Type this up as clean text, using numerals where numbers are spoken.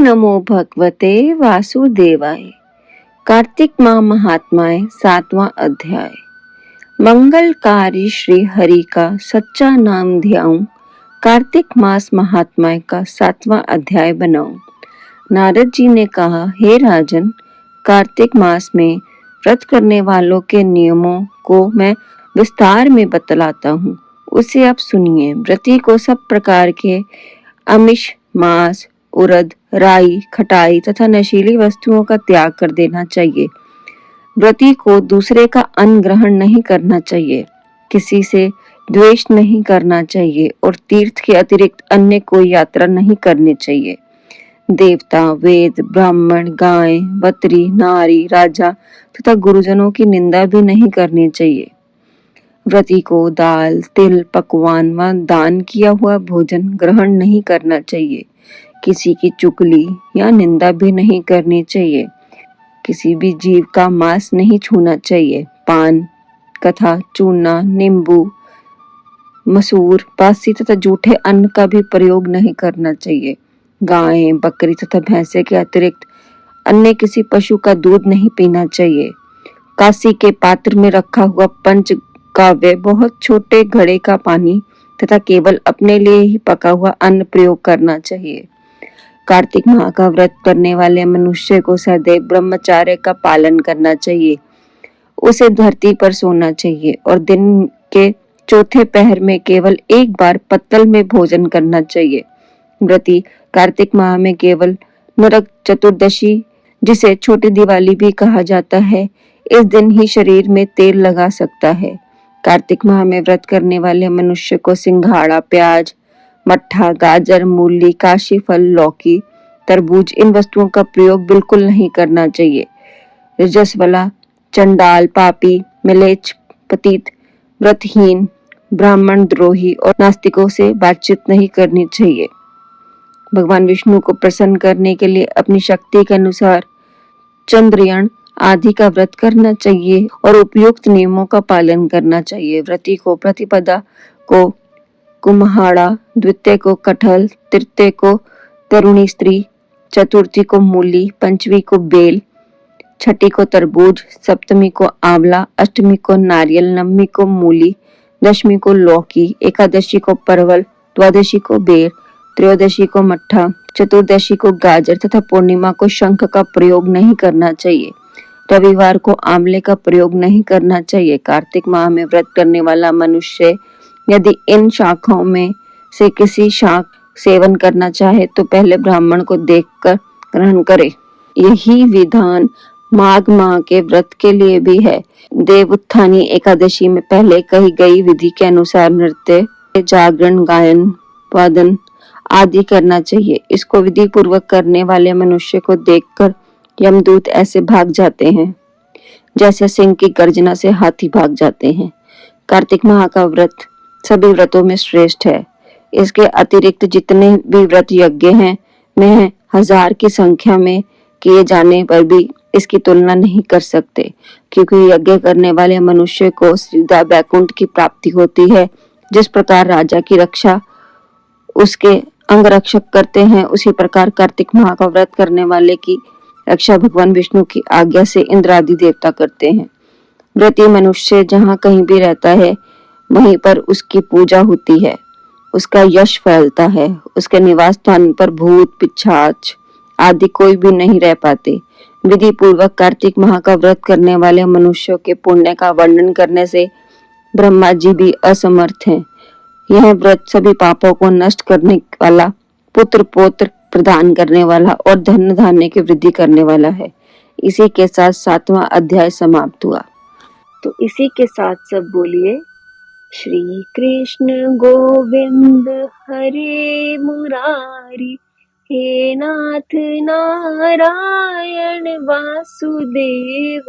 नमो भगवते वासुदेवाय। कार्तिक माह महात्माएं 7वां अध्याय। मंगलकारी श्री हरि का सच्चा नाम ध्याऊं, कार्तिक मास महात्माएं का 7वां अध्याय बनाऊं। नारद जी ने कहा, हे राजन, कार्तिक मास में व्रत करने वालों के नियमों को मैं विस्तार में बतलाता हूँ, उसे आप सुनिए। व्रती को सब प्रकार के आमिष, मांस, उड़द, राई, खटाई तथा नशीली वस्तुओं का त्याग कर देना चाहिए। व्रती को दूसरे का अन्न ग्रहण नहीं करना चाहिए, किसी से द्वेष नहीं करना चाहिए और तीर्थ के अतिरिक्त अन्य कोई यात्रा नहीं करनी चाहिए। देवता, वेद, ब्राह्मण, गाय, बत्री, नारी, राजा तथा गुरुजनों की निंदा भी नहीं करनी चाहिए। व्रती को दाल, तिल, पकवान व दान किया हुआ भोजन ग्रहण नहीं करना चाहिए। किसी की चुगली या निंदा भी नहीं करनी चाहिए। किसी भी जीव का मांस नहीं छूना चाहिए। पान, कथा, चूना, नींबू, मसूर, बासी तथा जूठे अन्न का भी प्रयोग नहीं करना चाहिए। गाय, बकरी तथा भैंसे के अतिरिक्त अन्य किसी पशु का दूध नहीं पीना चाहिए। कांसी के पात्र में रखा हुआ पंच काव्य बहुत छोटे घड़े का पानी तथा केवल अपने लिए ही पका हुआ अन्न प्रयोग करना चाहिए। कार्तिक माह का व्रत करने वाले मनुष्य को सदैव ब्रह्मचर्य का पालन करना चाहिए। उसे धरती पर सोना चाहिए और दिन के चौथे पहर में केवल एक बार पत्तल में भोजन करना चाहिए। व्रती कार्तिक माह में केवल नरक चतुर्दशी, जिसे छोटी दिवाली भी कहा जाता है, इस दिन ही शरीर में तेल लगा सकता है। कार्तिक माह में व्रत करने वाले मनुष्य को सिंघाड़ा, प्याज, मट्ठा, गाजर, मूली, काशी फल, लौकी, तरबूज, इन वस्तुओं का प्रयोग बिल्कुल नहीं करना चाहिए। रजस्वला, चंडाल, पापी, मिलेच्छ, पतित, व्रतहीन, ब्राह्मण द्रोही और नास्तिकों से बातचीत नहीं करनी चाहिए। भगवान विष्णु को प्रसन्न करने के लिए अपनी शक्ति के अनुसार चंद्रयान आदि का व्रत करना चाहिए और उपयुक्त नियमों का पालन करना चाहिए। व्रती को प्रतिपदा को कुम्हाड़ा, द्वितीय को कटहल, तृतीय को तरुणी स्त्री, चतुर्थी को मूली, पंचमी को बेल, छठी को तरबूज, सप्तमी को आंवला, अष्टमी को नारियल, नवमी को मूली, दशमी को लौकी, एकादशी को परवल, द्वादशी को बेर, त्रयोदशी को मट्ठा, चतुर्दशी को गाजर तथा पूर्णिमा को शंख का प्रयोग नहीं करना चाहिए। रविवार को आंवले का प्रयोग नहीं करना चाहिए। कार्तिक माह में व्रत करने वाला मनुष्य यदि इन शाखाओं में से किसी शाख सेवन करना चाहे तो पहले ब्राह्मण को देखकर ग्रहण करे। यही विधान माघ माह के व्रत के लिए भी है। देवउत्थानी एकादशी में पहले कही गई विधि के अनुसार नृत्य, जागरण, गायन, वादन आदि करना चाहिए। इसको विधि पूर्वक करने वाले मनुष्य को देखकर यमदूत ऐसे भाग जाते हैं जैसे सिंह की गर्जना से हाथी भाग जाते हैं। कार्तिक माह का व्रत सभी व्रतों में श्रेष्ठ है। इसके अतिरिक्त जितने भी व्रत यज्ञ हैं, में 1000 की संख्या में किए जाने पर भी इसकी तुलना नहीं कर सकते, क्योंकि यज्ञ करने वाले मनुष्य को सीधा वैकुंठ की प्राप्ति होती है। जिस प्रकार राजा की रक्षा उसके अंगरक्षक करते हैं, उसी प्रकार कार्तिक माह का व्रत करने वाले की रक्षा भगवान विष्णु की आज्ञा से इंद्र आदि देवता करते हैं। व्रती मनुष्य जहाँ कहीं भी रहता है, वहीं पर उसकी पूजा होती है, उसका यश फैलता है। उसके निवास स्थान पर भूत, पिशाच आदि कोई भी नहीं रह पाते। विधि पूर्वक कार्तिक माह का व्रत करने वाले मनुष्यों के पुण्य का वर्णन करने से ब्रह्मा जी भी असमर्थ हैं। यह व्रत सभी पापों को नष्ट करने वाला, पुत्र पौत्र प्रदान करने वाला और धन धान्य की वृद्धि करने वाला है। इसी के साथ 7वां अध्याय समाप्त हुआ। तो इसी के साथ सब बोलिए, श्री कृष्ण गोविंद हरे मुरारी, हे नाथ नारायण वासुदेव।